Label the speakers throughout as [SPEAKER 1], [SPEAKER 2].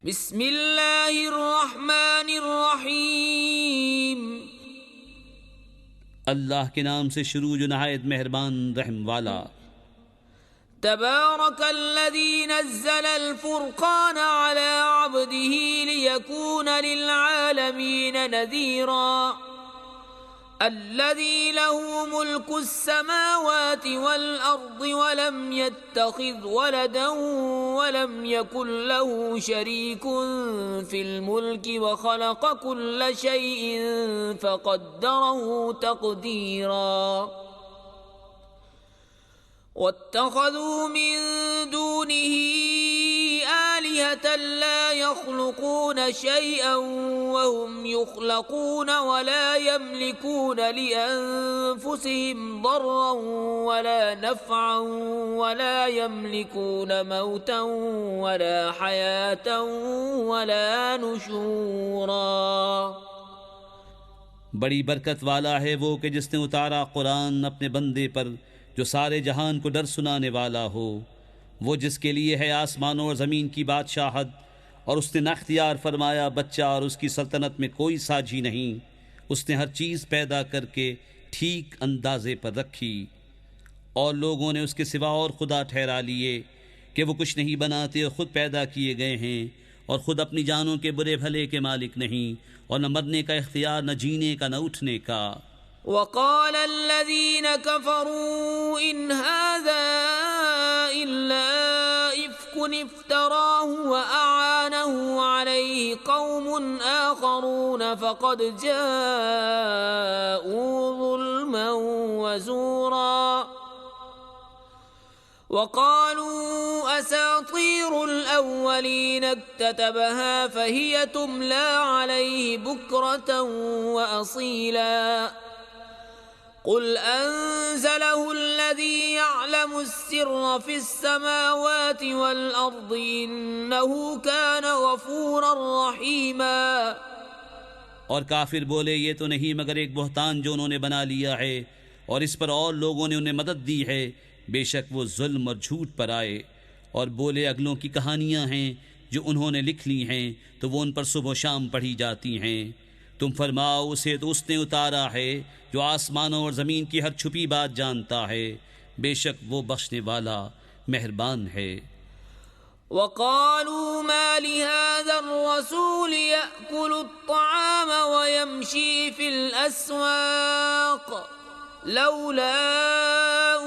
[SPEAKER 1] बिस्मिल्लाहिर्रहमानिर्रहीम।
[SPEAKER 2] अल्लाह के नाम से शुरू जो नहायत मेहरबान रहम वाला।
[SPEAKER 1] तबारकल्लज़ी नज़्ज़लल फ़ुरक़ान अला अब्दिही लियकून लिलआलमीन नज़ीरा। अल्लज़ी लहू मुल्कुस समावाति वल अर्ज़ि वलम यत्तख़िज़ वलदन वलम यकुन लहू शरीकुन फ़िल मुल्कि व ख़लक़ कुल्ल शैइन फ़क़द्दरहू तक़दीरा। वत्तख़ज़ू मिन दूनिही आलिहतन ला यख़्लुक़ून शैअन वहुम युख़्लक़ून वला यमलिकून लिअन्फ़ुसिहिम ضرًّا वला नफ़अन वला यमलिकून मौतन वला हयातन वला नुशूरा।
[SPEAKER 2] बड़ी बरकत वाला है वो कि जिसने उतारा कुरान अपने बंदे पर जो सारे जहान को डर सुनाने वाला हो। वो जिसके लिए है आसमानों और ज़मीन की बादशाहत, और उसने न अख्तियार फरमाया बच्चा और उसकी सल्तनत में कोई साझी नहीं। उसने हर चीज़ पैदा करके ठीक अंदाजे पर रखी, और लोगों ने उसके सिवा और खुदा ठहरा लिए कि वो कुछ नहीं बनाते और ख़ुद पैदा किए गए हैं, और ख़ुद अपनी जानों के बुरे भले के मालिक नहीं, और न मरने का इख्तियार, न जीने का, न उठने का।
[SPEAKER 1] वक़ाल अल्लज़ीन कफ़रू इन हाज़ा इल्ला इफ़्कुन इफ़्तराहु व अआनहु अलैहि क़ौमुन आख़रून फ़क़द जाऊ ज़ुल्मन व ज़ूरा। वक़ालू असातीरुल अव्वलीन इक्ततबहा फ़हिय तुमला अलैहि बुक्रतन व असीला। क़ुल अंज़लहु अल्लज़ी यअलमु स्सिर्र फ़िस्समावाति वल अर्दि इन्नहु कान गफ़ूरर रहीमा।
[SPEAKER 2] और काफिर बोले ये तो नहीं मगर एक बहतान जो उन्होंने बना लिया है, और इस पर और लोगों ने उन्हें मदद दी है। बेशक वो जुल्म और झूठ पर आए। और बोले अगलों की कहानियाँ हैं जो उन्होंने लिख ली हैं, तो वो उन पर सुबह शाम पढ़ी जाती हैं। तुम फरमाओ उसे तो उसने उतारा है जो आसमानों और ज़मीन की हर छुपी बात जानता है। बेशक वो बख्शने वाला मेहरबान है।
[SPEAKER 1] वक़ालू मा लिहाज़ा अर्रसूल यअकुलु अत्तआम व यमशी फ़िल अस्वाक़ लौला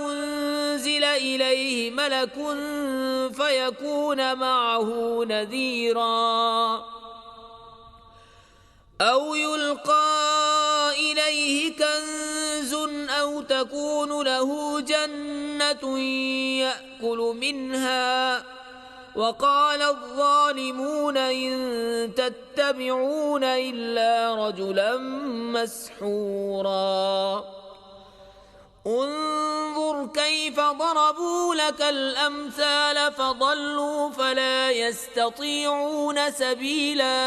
[SPEAKER 1] उन्ज़िल इलैहि मलकुन फ़यकून मअहू नज़ीरा। औ युल्क़ा इलैहि कंज़ुन औ तकून लहू जन्नतुन यअकुलु मिन्हा। वक़ाल अज़्ज़ालिमून इन तत्तबिऊन इल्ला रजुलन मस्हूरा। उन्ज़ुर कैफ़ ضरबू लकल अम्साल फ़ضल्लू फ़ला यस्ततीऊन सबीला।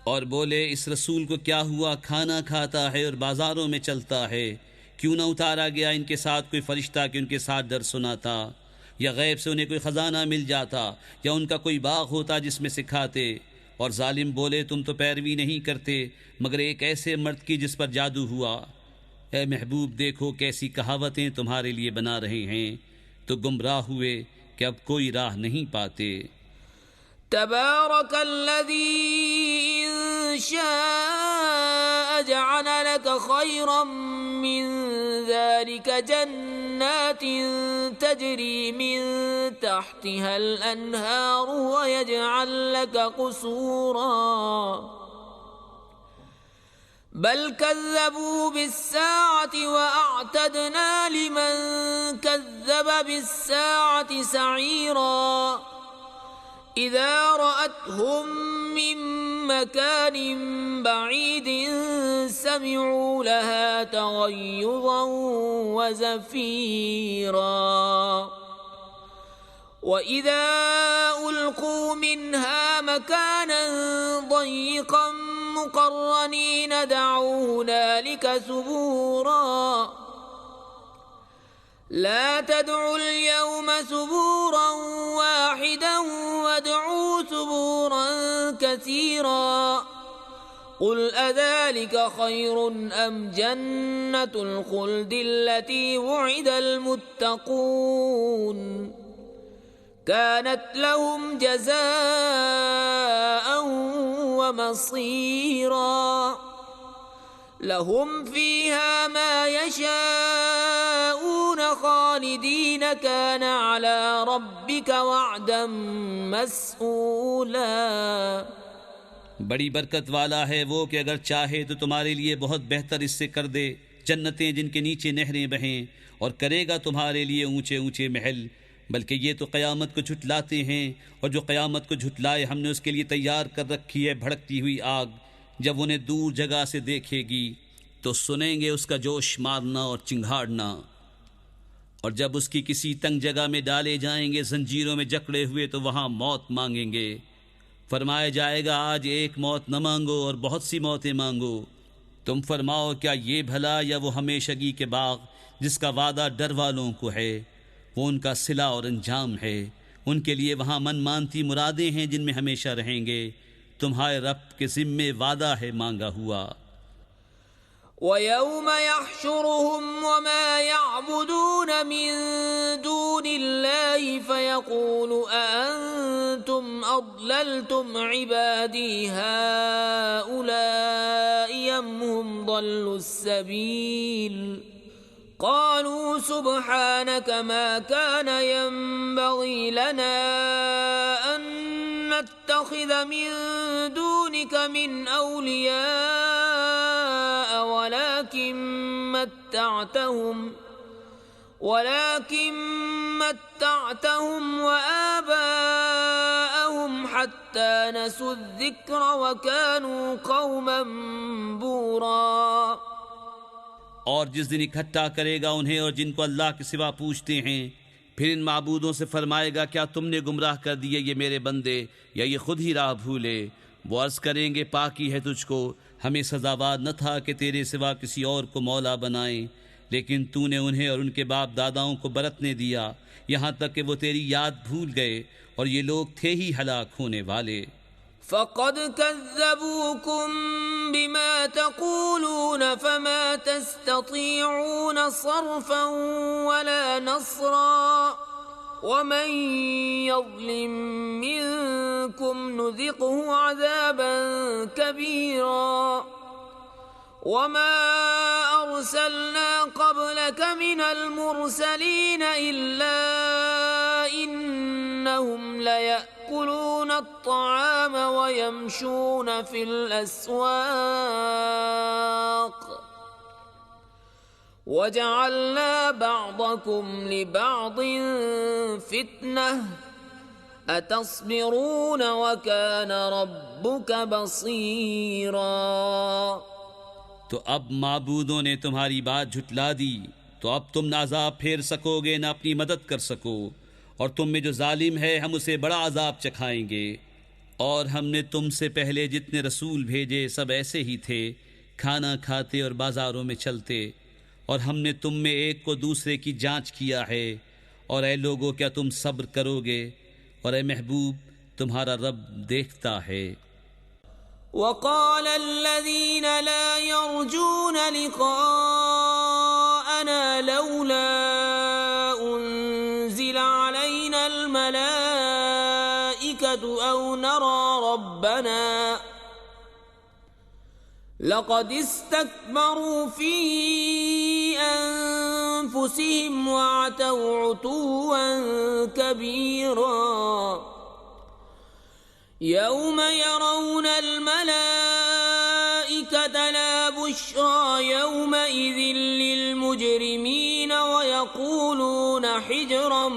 [SPEAKER 2] और बोले इस रसूल को क्या हुआ, खाना खाता है और बाज़ारों में चलता है, क्यों न उतारा गया इनके साथ कोई फरिश्ता कि उनके साथ डर सुनाता, या गैब से उन्हें कोई ख़जाना मिल जाता, या उनका कोई बाग होता जिसमें सिखाते। और जालिम बोले तुम तो पैरवी नहीं करते मगर एक ऐसे मर्द की जिस पर जादू हुआ। ए महबूब देखो कैसी कहावतें तुम्हारे लिए बना रहे हैं, तो गुमराह हुए कि अब कोई राह नहीं पाते।
[SPEAKER 1] तबारकल्लज़ी इन शाअ जअल लक खैरम मिन ज़ालिका जन्नातिन तजरी मिन तहतिहल अन्हार व यजअल लक क़ुसूरा। बल कज़्ज़बू बिस्साअति व अअतदना लिमन कज़्ज़ब बिस्साअति सईरा। इज़ा रअतहुम मिन मकानिन बईदिन समिऊ लहा तग़य्युज़न व ज़फ़ीरा। वइज़ा उल्क़ू मिन्हा मकानन ضय्यक़न मुक़र्रनीन दअू हुनालिक सुबूरा। ला तदउल यौम सुबूरन वाहिदन व وادعوا ثبورا كثيرا قل أذلك خير أم جنة الخلد التي وعد المتقون كانت لهم جزاء ومصيرا لهم فيها ما يشاءون خالدين كان على ربك وعدا مسئولا
[SPEAKER 2] बड़ी बरकत वाला है वो कि अगर चाहे तो तुम्हारे लिए बहुत बेहतर इससे कर दे जन्नतें जिनके नीचे नहरें बहें और करेगा तुम्हारे लिए ऊंचे ऊंचे महल। बल्कि ये तो क़यामत को झुटलाते हैं और जो क़यामत को झुटलाए हमने उसके लिए तैयार कर रखी है भड़कती हुई आग। जब उन्हें दूर जगह से देखेगी तो सुनेंगे उसका जोश मारना और चिंघाड़ना। और जब उसकी किसी तंग जगह में डाले जाएंगे जंजीरों में जकड़े हुए तो वहाँ मौत मांगेंगे। फरमाया जाएगा आज एक मौत न मांगो और बहुत सी मौतें मांगो। तुम फरमाओ क्या ये भला या वो हमेशगी के बाग जिसका वादा डर वालों को है, वो उनका सिला और अंजाम है। उनके लिए वहाँ मनमानती मुरादें हैं जिनमें हमेशा रहेंगे। तुम्हारे रब के ज़िम्मे वादा है मांगा हुआ।
[SPEAKER 1] وَيَوْمَ يَحْشُرُهُمْ وَمَا يَعْبُدُونَ مِن دُونِ اللَّهِ فَيَقُولُ أَأَنْتُمْ أَضْلَلْتُمْ عِبَادِي هَؤُلَاءِ أَمْ هُمْ ضَلُّوا السَّبِيلَ قالوا سبحانك ما كان ينبغي لنا أن نتخذ من دونك من أولياء ولكن متعتهم وآباءهم حتى نسوا الذكر وكانوا قوما بورا।
[SPEAKER 2] और जिस दिन इकट्ठा करेगा उन्हें और जिनको अल्लाह के सिवा पूछते हैं, फिर इन माबूदों से फरमाएगा क्या तुमने गुमराह कर दिए ये मेरे बंदे या ये खुद ही राह भूले। वो अर्ज करेंगे पाकी है तुझको, हमें सजावार न था कि तेरे सिवा किसी और को मौला बनाएं, लेकिन तूने उन्हें और उनके बाप दादाओं को बरतने दिया यहाँ तक कि वो तेरी याद भूल गए और ये लोग थे ही हलाक होने वाले।
[SPEAKER 1] فقد كذبوكم بما تقولون فما تستطيعون صرفا ولا نصرا ومن يظلم منكم نذقه عذابا كبيرا وما أرسلنا قبلك من المرسلين إلا إنهم ليأكلون الطعام ويمشون في الأسواق وجعلنا بعضكم لبعض فتنة أتصبرون وكان ربك بصيرا।
[SPEAKER 2] तो अब माबूदों ने तुम्हारी बात झुटला दी तो अब तुम न अजाब फेर सकोगे न अपनी मदद कर सको, और तुम में जो जालिम है हम उसे बड़ा अजाब चखाएंगे। और हमने तुमसे पहले जितने रसूल भेजे सब ऐसे ही थे, खाना खाते और बाजारों में चलते, और हमने तुम में एक को दूसरे की जांच किया है। और ऐ लोगों क्या तुम सब्र करोगे, और ऐ महबूब तुम्हारा रब देखता है।
[SPEAKER 1] وقال الذين لا يرجون لقاءنا لولا أنزل علينا الملائكة أو نرى ربنا لقد استكبروا في أنفسهم وعتوا عتوا كبيرا يوم يرون الملائكة لا بشرى يومئذ للمجرمين ويقولون حجرا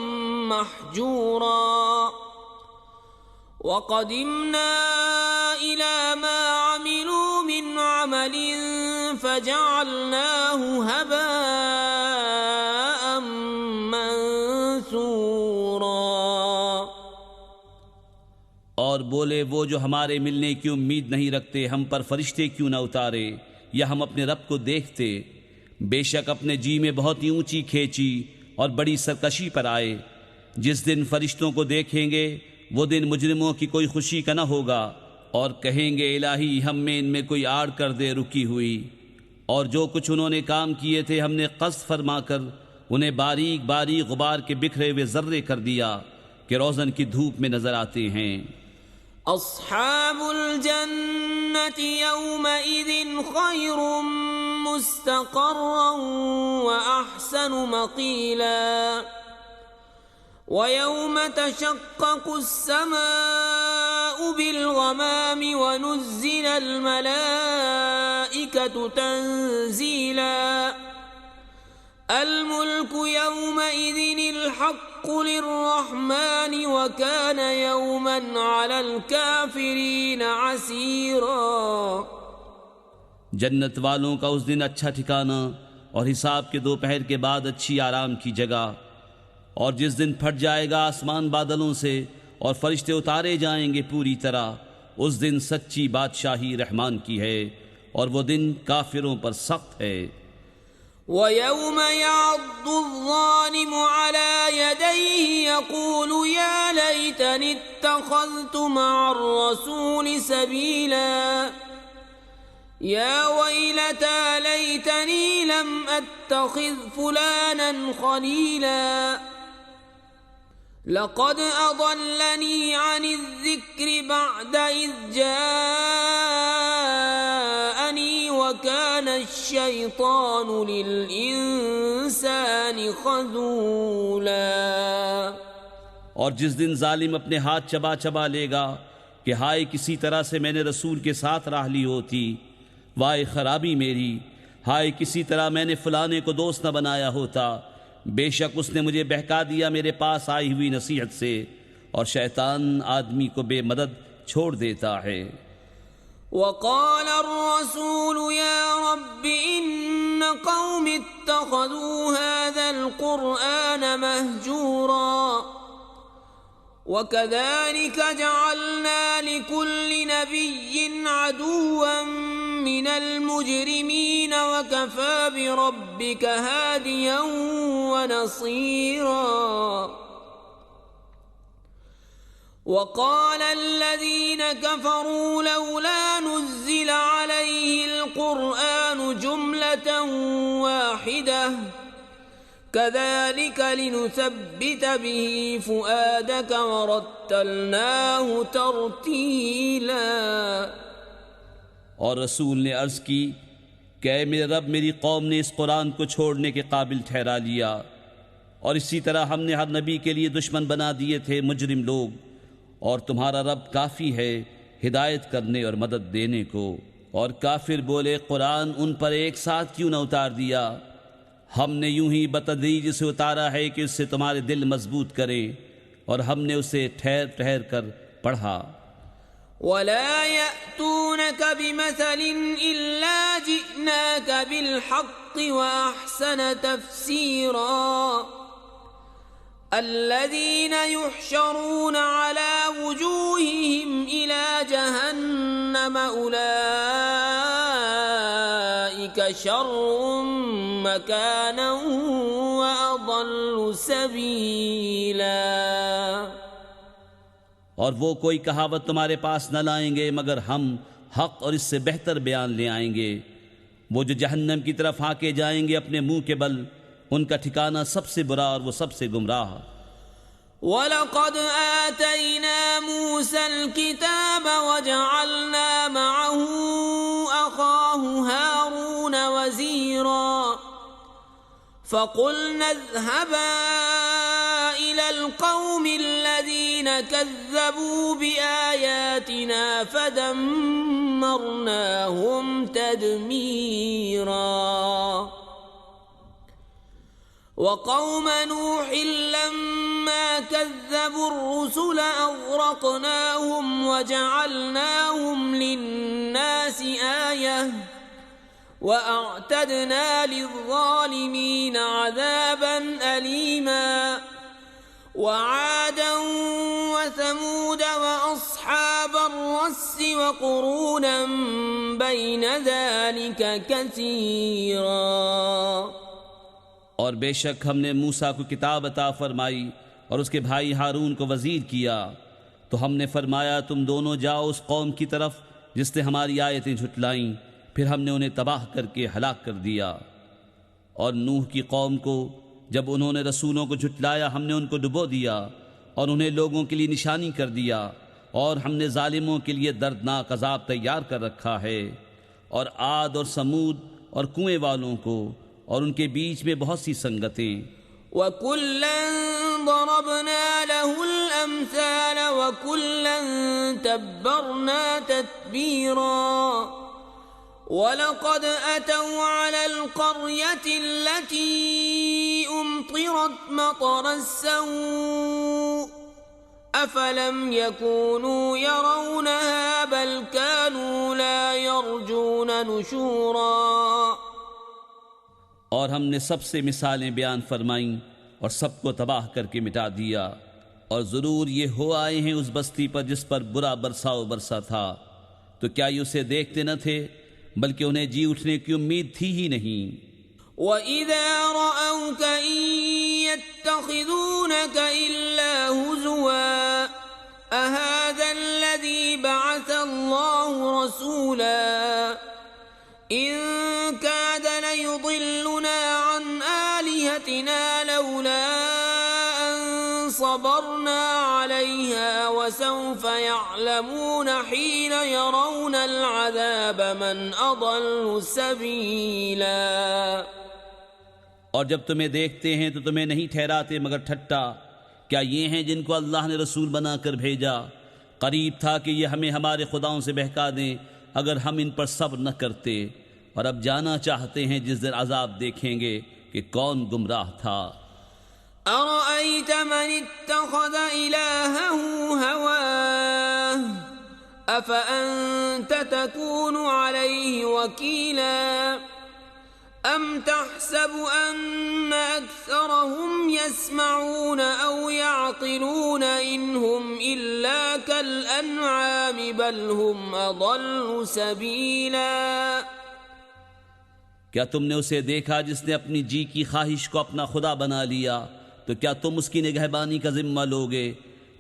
[SPEAKER 1] محجورا وقدمنا إلى ما عملوا من عمل فجعلناه هباء منثورا।
[SPEAKER 2] और बोले वो जो हमारे मिलने की उम्मीद नहीं रखते हम पर फरिश्ते क्यों न उतारे या हम अपने रब को देखते। बेशक अपने जी में बहुत ही ऊंची खेची और बड़ी सरकशी पर आए। जिस दिन फरिश्तों को देखेंगे वो दिन मुजरिमों की कोई खुशी का न होगा और कहेंगे इलाही हम में इनमें कोई आड़ कर दे रुकी हुई। और जो कुछ उन्होंने काम किए थे हमने क़स्द फरमाकर उन्हें बारीक बारीक गुबार के बिखरे हुए जर्रे कर दिया कि रोज़न की धूप में नजर आते हैं।
[SPEAKER 1] अस्हाबुल जन्नति यौमइज़िन खैरुम मुस्तक़र्रन व अहसनु मक़ीला व यौम तशक़्क़क़ु अस्समाउ बिल-ग़मामि व नुज़्ज़िलल मलाइकतु तंज़ीला अल-मुल्कु यौमइज़िनिल हक़्क़ु लिर्रहमानि व कान यौमन अलल काफ़िरीन असीरा।
[SPEAKER 2] जन्नत वालों का उस दिन अच्छा ठिकाना और हिसाब के दोपहर के बाद अच्छी आराम की जगह। और जिस दिन फट जाएगा आसमान बादलों से और फरिश्ते उतारे जाएंगे पूरी तरह, उस दिन सच्ची बादशाही रहमान की है और वो दिन काफिरों पर सख्त है।
[SPEAKER 1] वयौम यअद्दुज़्ज़ालिमु अला यदैहि यक़ूलु या लैतनी इत्तख़ज़्तु मअर रसूलि सबीला या वैलता लैतनी लम अत्तख़िज़ फुलानन ख़लीला लक़द अضल्लनी अनिज़्ज़िक्रि बअद इज़ जाअनी व कान अश-शैतानु लिल-इंसानि ख़ज़ूला।
[SPEAKER 2] और जिस दिन जालिम अपने हाथ चबा चबा लेगा कि हाय किसी तरह से मैंने रसूल के साथ राह ली होती, वाय खराबी मेरी, हाय किसी तरह मैंने फलाने को दोस्त न बनाया होता, बेशक उसने मुझे बहका दिया मेरे पास आई हुई नसीहत से। और शैतान आदमी को बेमदद छोड़ देता है।
[SPEAKER 1] वक़ाल अर्रसूलु या रब्बि इन्न क़ौमि इत्तख़ज़ू हाज़ल क़ुरआन महजूरा वकज़ालिक जअलना लिकुल्लि नबिय्यिन अदुव्वन मिनल मुजरिमीन वकफ़ा बिरब्बिक हादियन व नसीरा। वक़ाल अल्लज़ीन कफ़रू लौला नुज़्ज़िल अलैहिल क़ुरआनु जुमलतन वाहिदह कज़ालिक लिनुसब्बित बिही फ़ुआदक वरत्तलनाहु तरतीला।
[SPEAKER 2] और रसूल ने अर्ज़ की कि ऐ मेरे रब, मेरी कौम ने इस कुरान को छोड़ने के काबिल ठहरा लिया और इसी तरह हमने हर नबी के लिए दुश्मन बना दिए थे मुजरिम लोग, और तुम्हारा रब काफ़ी है हिदायत करने और मदद देने को। और काफिर बोले कुरान उन पर एक साथ क्यों न उतार दिया, हमने यूं ही बतदरीज से उतारा है कि उससे तुम्हारे दिल मजबूत करें, और हमने उसे ठहर ठहर कर पढ़ा।
[SPEAKER 1] वला यअतूनक बिमसलिन इल्ला जिअनाक बिलहक्कि व अहसन तफसीरा। अल्लज़ीन युहशरून अला वुजूहिहिम इला जहन्नम उलाइक शर्रुम मकानन व अضल्लु सबीला।
[SPEAKER 2] और वो कोई कहावत तुम्हारे पास न लाएंगे मगर हम हक और इससे बेहतर बयान ले आएंगे। वो जो जहन्नम की तरफ हाके जाएंगे अपने मुंह के बल, उनका ठिकाना सबसे बुरा और वो सबसे गुमराह।
[SPEAKER 1] वलक़द आतैना मूसल किताब वजअलना मअहू अख़ाहू हारून वज़ीरा। फ़क़ुलना इज़हबा इलल क़ौमिल्लज़ीन कज़्ज़बू बिआयातिना फ़दम्मरनाहुम तदमीरा। वक़ौम नूह लम्मा कज़्ज़बू अर्रुसुल अग़रक़नाहुम वजअलनाहुम लिन्नासि आयह वअअतदना लिज़्ज़ालिमीन अज़ाबन अलीमा। वआदन वसमूद वअस्हाब अर्रस्स वक़ुरूनन बैन ज़ालिक कसीरा।
[SPEAKER 2] और बेशक हमने मूसा को किताब अता फरमाई और उसके भाई हारून को वज़ीर किया। तो हमने फरमाया तुम दोनों जाओ उस कौम की तरफ जिसने हमारी आयतें झुटलाईं, फिर हमने उन्हें तबाह करके हलाक कर दिया। और नूह की कौम को जब उन्होंने रसूलों को झुटलाया हमने उनको डुबो दिया और उन्हें लोगों के लिए निशानी कर दिया, और हमने जालिमों के लिए दर्दनाक अजाब तैयार कर रखा है। और आद और समूद और कुएं वालों को और उनके बीच में बहुत सी संगतें।
[SPEAKER 1] वकुल्लन ضربنا له الأمثال وكلا تبرنا تتبيرا ولقد أتوا على القرية التي أمطرت مطر السوء أفلم يكونوا يرونها بل كانوا لا يرجون نشورا।
[SPEAKER 2] और हमने सबसे मिसालें बयान फरमाईं और सबको तबाह करके मिटा दिया। और ज़रूर ये हो आए हैं उस बस्ती पर जिस पर बुरा बरसाव बरसा था, तो क्या ये उसे देखते न थे, बल्कि उन्हें जी उठने की उम्मीद थी ही नहीं।
[SPEAKER 1] وَإِذَا رَأَوْكَ إِن يَتَّخِذُونَكَ إِلَّا هُزُوًا أَهَذَا الَّذِي بَعَثَ اللَّهُ رَسُولًا إِن كَادَ لَيُضِلُّنَا عَنْ آلِهَتِنَا لَوْلَا أَن صَبَرْنَا عَلَيْهَا وَسَوْفَ يَعْلَمُونَ حِينَ يَرَوْنَ الْعَذَابَ مَنْ أَضَلُّ سَبِيلًا।
[SPEAKER 2] और जब तुम्हें देखते हैं तो तुम्हें नहीं ठहराते मगर ठट्टा। क्या ये हैं जिनको अल्लाह ने रसूल बनाकर भेजा? करीब था कि ये हमें हमारे खुदाओं से बहका दें अगर हम इन पर सब्र न करते। और अब जाना चाहते हैं जिस दिन अजाब देखेंगे कि कौन गुमराह था।
[SPEAKER 1] أرأيت من اتخذ إلهه هواه أفأنت تكون عليه وكيلا أم تحسب أن أكثرهم يسمعون أو يعقلون إن هم إلا كالأنعام بل هم أضل سبيلا।
[SPEAKER 2] क्या तुमने उसे देखा जिसने अपनी जी की ख्वाहिश को अपना खुदा बना लिया? तो क्या तुम उसकी निगहबानी का जिम्मा लोगे?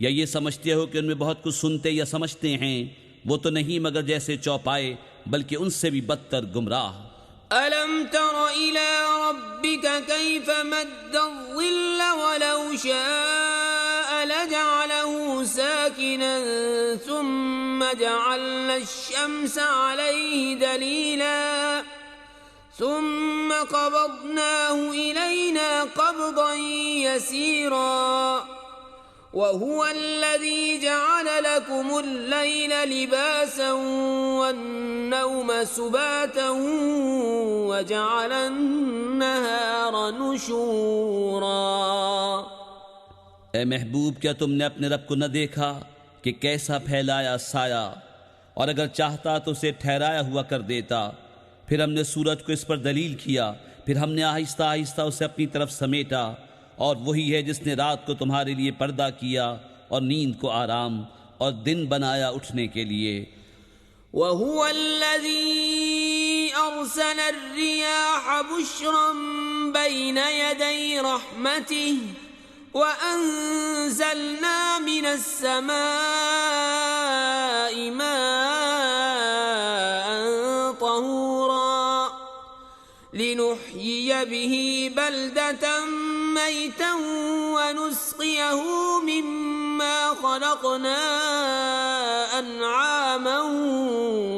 [SPEAKER 2] या ये समझते हो कि उनमें बहुत कुछ सुनते या समझते हैं? वो तो नहीं मगर जैसे चौपाए, बल्कि उनसे भी बदतर गुमराह।
[SPEAKER 1] ألم تر إلى ربك كيف مد الظل ولو شاء لجعله ساكنا ثم جعلنا الشمس عليه دليلا ثم قبضناه إلينا قبضا يسيرا وهو الذي جعل لكم الليل لباسا والنوم سباتا وجعل النهار نشورا۔
[SPEAKER 2] ए महबूब, क्या तुमने अपने रब को न देखा कि कैसा फैलाया साया, और अगर चाहता तो उसे ठहराया हुआ कर देता। फिर हमने सूरज को इस पर दलील किया, फिर हमने आहिस्ता आहिस्ता उसे अपनी तरफ समेटा। और वही है जिसने रात को तुम्हारे लिए पर्दा किया और नींद को आराम और दिन बनाया उठने के लिए।
[SPEAKER 1] वहुवा अल्लज़ी अरसल अर्रियाह बुश्रन बैन यदै रहमतिह व अंज़लना मिनस समाई माअन तहूरा लिनुहयिय बिही बल्दतन मैता वनुस्क़ियहु मिम्मा ख़लक़ना अनआमा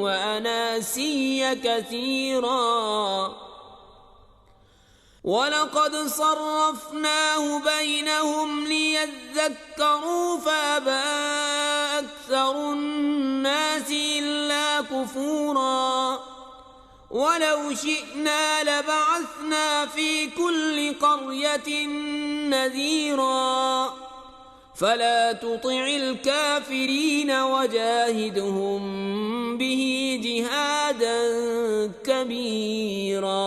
[SPEAKER 1] व अनासिया कसीरा वलक़द सर्रफ़नाहु बैनहुम लियज़्ज़क्करू फ़अबा अक्सरुन्नासि इल्ला कुफ़ूरा वलौ शिअना लबअसना फ़ी कुल्लि क़र्यतिन नज़ीरा फला तुतिअल काफ़िरीन वजाहिदहुम बिही जिहादन कबीरा।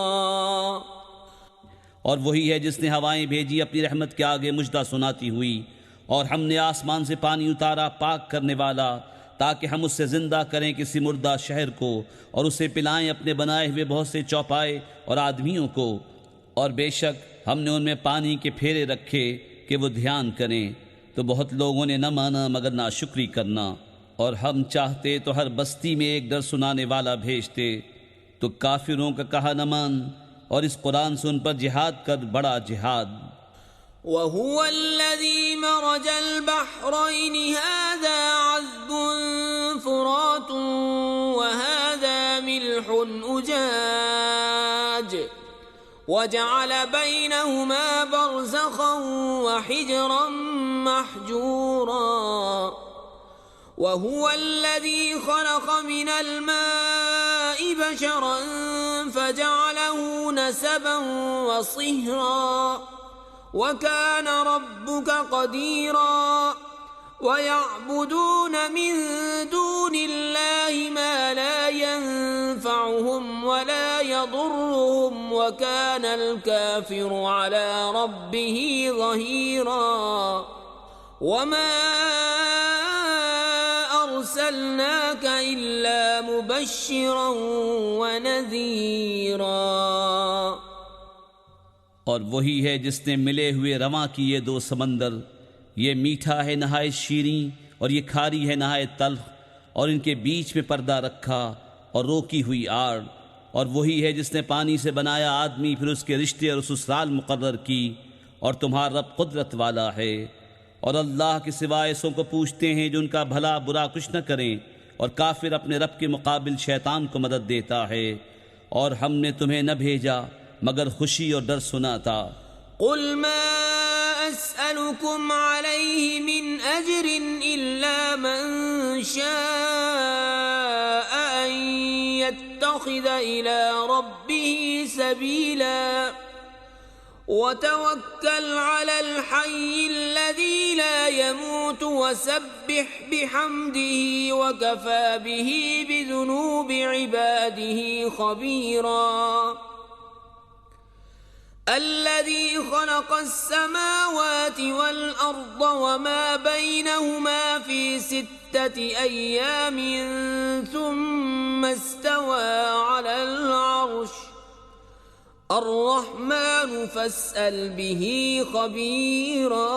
[SPEAKER 2] और वही है जिसने हवाएं भेजी अपनी रहमत के आगे मुजदा सुनाती हुई, और हमने आसमान से पानी उतारा पाक करने वाला, ताकि हम उससे जिंदा करें किसी मुर्दा शहर को और उसे पिलाएं अपने बनाए हुए बहुत से चौपाए और आदमियों को। और बेशक हमने उनमें पानी के फेरे रखे कि वो ध्यान करें। तो बहुत लोगों ने न माना मगर नाशुक्री करना। और हम चाहते तो हर बस्ती में एक डर सुनाने वाला भेजते, तो काफिरों का कहा न मान और इस कुरान से उन पर जिहाद कर बड़ा जिहाद।
[SPEAKER 1] वहुव अल्लज़ी मरजल बहरैनि हाज़ा अज़्बुन फ़ुरातुन व हाज़ा मिल्हुन उजाज वजअल बैनहुमा बरज़खन व हिजरन महजूरा वहुव अल्लज़ी खलक़ मिनल माइ बशरन फजअलहु नसबन व सिहरा वकान रब्बुक क़दीरा वयअबुदून मिन दूनिल्लाहि मा ला यंफ़उहुम वला यदुर्रुहुम वकानल काफ़िरु अला रब्बिहि ज़हीरा वमा अर्सलनाक इल्ला मुबश्शिरन व नज़ीरा।
[SPEAKER 2] और वही है जिसने मिले हुए रवां किए दो समंदर, ये मीठा है नहायत शीरीं और ये खारी है नहायत तल्ख, और इनके बीच में पर्दा रखा और रोकी हुई आड़। और वही है जिसने पानी से बनाया आदमी, फिर उसके रिश्ते और ससुराल मुकर्रर की, और तुम्हारा रब कुदरत वाला है। और अल्लाह के सिवा ऐसों को पूछते हैं जो उनका भला बुरा कुछ न करें, और काफिर अपने रब के मुकाबिल शैतान को मदद देता है। और हमने तुम्हें न भेजा मगर खुशी और डर सुनाता।
[SPEAKER 1] कुल मा अस्अलुकुम अलैहि मिन अज्रिन इल्ला मन शाअ अन यत्तखिज़ इला रब्बिही सबीला वतवक्कल अलल हय्यिल्लज़ी ला यमूतु वसब्बिह बिहम्दिही वकफ़ा बिही बिज़ुनूबि इबादिही खबीरा। अल्लज़ी खलक़स समावाति वल अर्द वमा बैनहुमा फ़ी सित्तति अय्यामिन सुम्मा इस्तवा अलल अर्श अर्रहमानु फ़स्अल बिही खबीरा।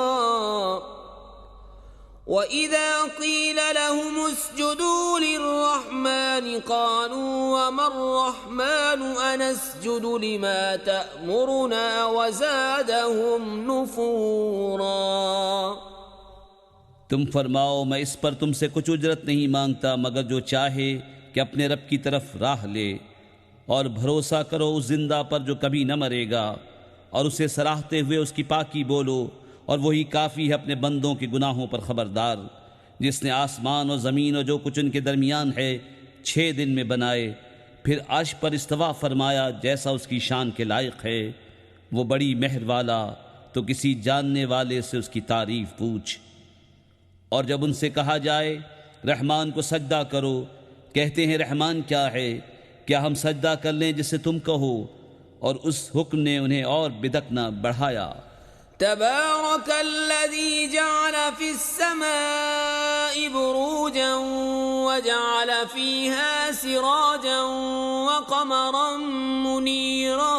[SPEAKER 1] वइज़ा क़ील लहुम उसजुदू लिर्रहमानि क़ालू वमर्रहमानु अनस्जुदु लिमा तअमुरुना वज़ादहुम नुफूरा।
[SPEAKER 2] तुम फरमाओ मैं इस पर तुमसे कुछ उजरत नहीं मांगता मगर जो चाहे कि अपने रब की तरफ राह ले, और भरोसा करो उस जिंदा पर जो कभी न मरेगा, और उसे सराहते हुए उसकी पाकी बोलो। और वही काफ़ी है अपने बंदों के गुनाहों पर खबरदार, जिसने आसमान और ज़मीन और जो कुछ उनके दरमियान है 6 दिन में बनाए, फिर अर्श पर इस्तवा फरमाया जैसा उसकी शान के लायक है। वो बड़ी मेहर वाला, तो किसी जानने वाले से उसकी तारीफ पूछ। और जब उनसे कहा जाए रहमान को सजदा करो, कहते हैं रहमान क्या है, क्या हम सजदा कर लें जिससे तुम कहो। और उस हुक्म ने उन्हें और बिदक न बढ़ाया।
[SPEAKER 1] तबारकल्लज़ी जअल फिस्समाइ बुरूजन वजअल फ़ीहा सिराजन वक़मरन मुनीरा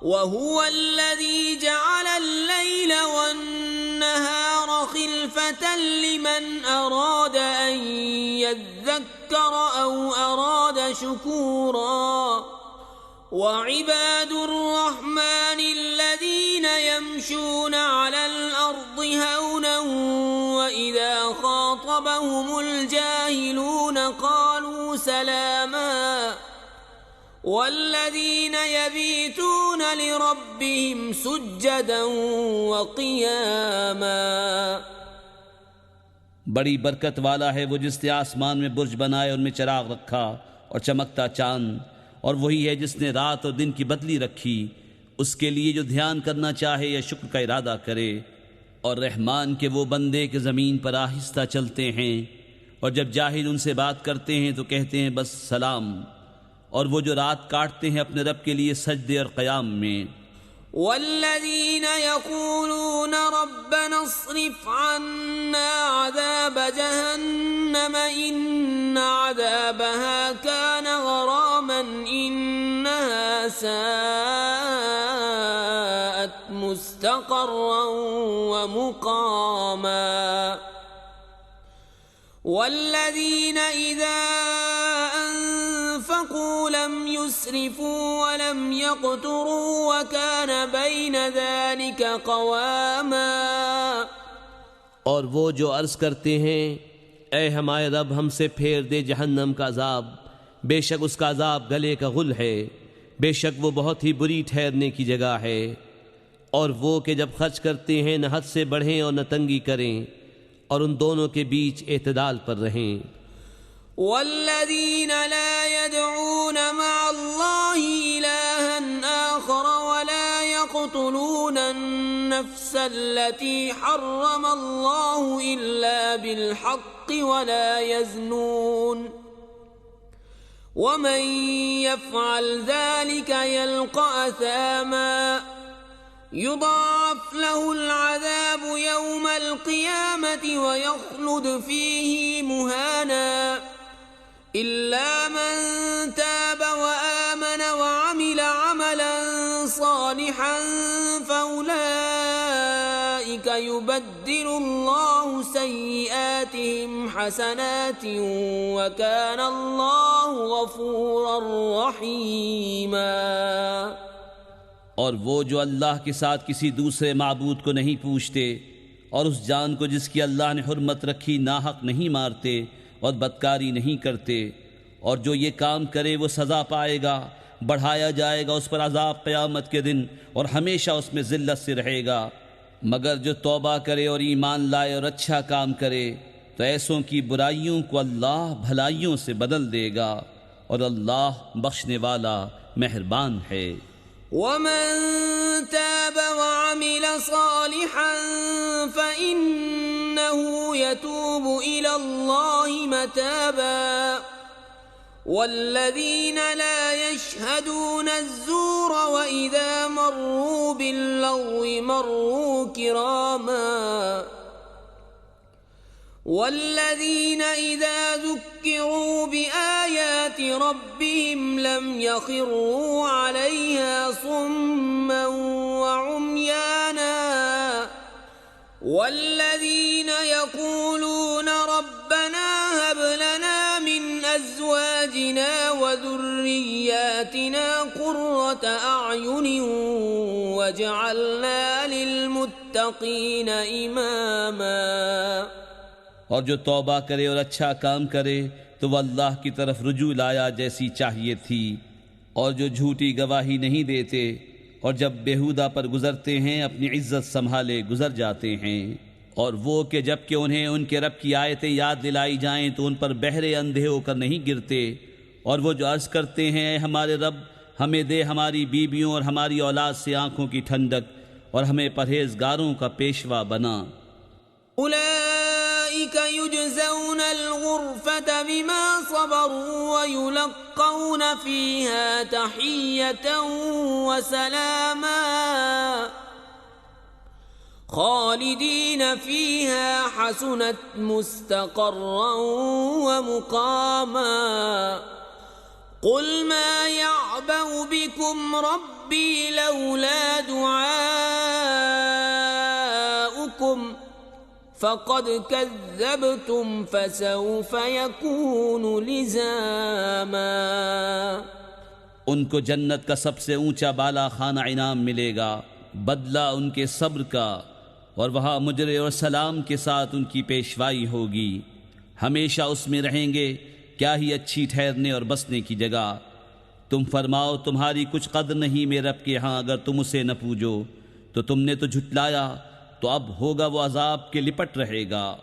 [SPEAKER 1] वहुवल्लज़ी जअलल लैला वन्नहारा खिलफ़तन लिमन अराद अन यज़्ज़क्कर औ अराद शुकूरा। वइबादुर रहमानिल्लज़ीन यमशून अलल अर्दि हौनन वइज़ा ख़ातबहुमुल जाहिलून क़ालू सलामा वल्लज़ीन यबीतून लिरब्बिहिम सुज्जदन वक़ियामा।
[SPEAKER 2] बड़ी बरकत वाला है वो जिसने आसमान में बुर्ज बनाए, उनमें चिराग रखा और चमकता चांद। और वही है जिसने रात और दिन की बदली रखी, उसके लिए जो ध्यान करना चाहे या शुक्र का इरादा करे। और रहमान के वो बंदे के ज़मीन पर आहिस्ता चलते हैं, और जब जाहिल उनसे बात करते हैं तो कहते हैं बस सलाम। और वो जो रात काटते हैं अपने रब के लिए सजदे और क़याम में।
[SPEAKER 1] वल्लज़ीन यक़ूलून रब्बना अस्रिफ़ अन्ना अज़ाब जहन्नम इन्न अज़ाबहा कान गरामन इन्नहा साअत मुस्तक़र्रन مستقرا ومقاما والذين إذا أنفقوا لم يسرفوا ولم يقتروا وكان بين ذلك قواما
[SPEAKER 3] और वो जो अर्ज करते हैं, ऐ हमारे रब हमसे फेर दे जहन्नम का अजाब, बेशक उसका अजाब गले का गुल है, बेशक वो बहुत ही बुरी ठहरने की जगह है। और वो कि जब खर्च करते हैं न हद से बढ़ें और न तंगी करें, और उन दोनों के बीच एतदाल पर रहें।
[SPEAKER 1] वल्लज़ीन ला यदऊन मअ अल्लाहि इलाहन आखर वला यक़्तुलून अन्नफ्स अल्लती हर्रम अल्लाहु इल्ला बिलहक़्क़ि वला यज़्नून वमन यफ़अल ज़ालिक यल्क़ा असामा युदाअफ़ लहुल अज़ाबु यौमल क़ियामति व यख़्लुद फ़ीही मुहाना इल्ला मन ताब व आमन व अमिल अमलन सालिहन फ़उलाइक युबद्दिलुल्लाहु सय्यिआतिहिम हसनातिन व काना अल्लाहु गफ़ूरर रहीमा।
[SPEAKER 2] और वो जो अल्लाह के साथ किसी दूसरे माबूद को नहीं पूछते और उस जान को जिसकी अल्लाह ने हुर्मत रखी नाहक नहीं मारते और बदकारी नहीं करते, और जो ये काम करे वो सज़ा पाएगा, बढ़ाया जाएगा उस पर अज़ाब क़यामत के दिन और हमेशा उसमें ज़िल्लत से रहेगा। मगर जो तौबा करे और ईमान लाए और अच्छा काम करे तो ऐसों की बुराइयों को अल्लाह भलाइयों से बदल देगा, और अल्लाह बख्शने वाला मेहरबान है।
[SPEAKER 1] वमन ताब वअमिल सालिहन फइन्नहु यतूबु इलल्लाहि मताबा वल्लज़ीन ला यशहदून अज़्ज़ूर वइज़ा मर्रू बिल्लग़्वि मर्रू किरामा वल्लज़ीन इज़ा ज़ुक्किरू बिआयाति रब्बिहिम लम यख़िर्रू अलैहा सुम्मन व उम्याना वल्लज़ीन यक़ूलून रब्बना हब लना मिन अज़वाजिना व ज़ुर्रिय्यातिना क़ुर्रत अअयुनिन वजअलना लिलमुत्तक़ीना इमामा।
[SPEAKER 2] और जो तौबा करे और अच्छा काम करे तो वह अल्लाह की तरफ रुजू लाया जैसी चाहिए थी, और जो झूठी गवाही नहीं देते और जब बेहुदा पर गुजरते हैं अपनी इज्जत संभाले गुजर जाते हैं। और वो कि जबकि उन्हें उनके रब की आयतें याद दिलाई जाएं तो उन पर बहरे अंधे होकर नहीं गिरते। और वो जो अर्ज़ करते हैं हमारे रब हमें दे हमारी बीबियों और हमारी औलाद से आँखों की ठंडक और हमें परहेज़गारों का पेशवा बना।
[SPEAKER 1] उलाइक युजज़ौनल गुरफ़त बिमा सबरू व युलक़्क़ौन फ़ीहा तहिय्यतन व सलामा खालिदीन फ़ीहा हसुनत मुस्तक़र्रन व मुक़ामा क़ुल मा यअबअु बिकुम रब्बी लौला दुआउकुम फ़क़द कज़्ज़बतुम फ़सौफ़ यकूनु लिज़ामा।
[SPEAKER 2] उनको जन्नत का सबसे ऊंचा बाला खाना इनाम मिलेगा, बदला उनके सब्र का, और वहाँ मुजरे और सलाम के साथ उनकी पेशवाई होगी। हमेशा उसमें रहेंगे, क्या ही अच्छी ठहरने और बसने की जगह। तुम फरमाओ तुम्हारी कुछ कदर नहीं मेरे रब के यहाँ अगर तुम उसे न पूजो, तो तुमने तो झुटलाया, तो अब होगा वो अजाब के लिपट रहेगा।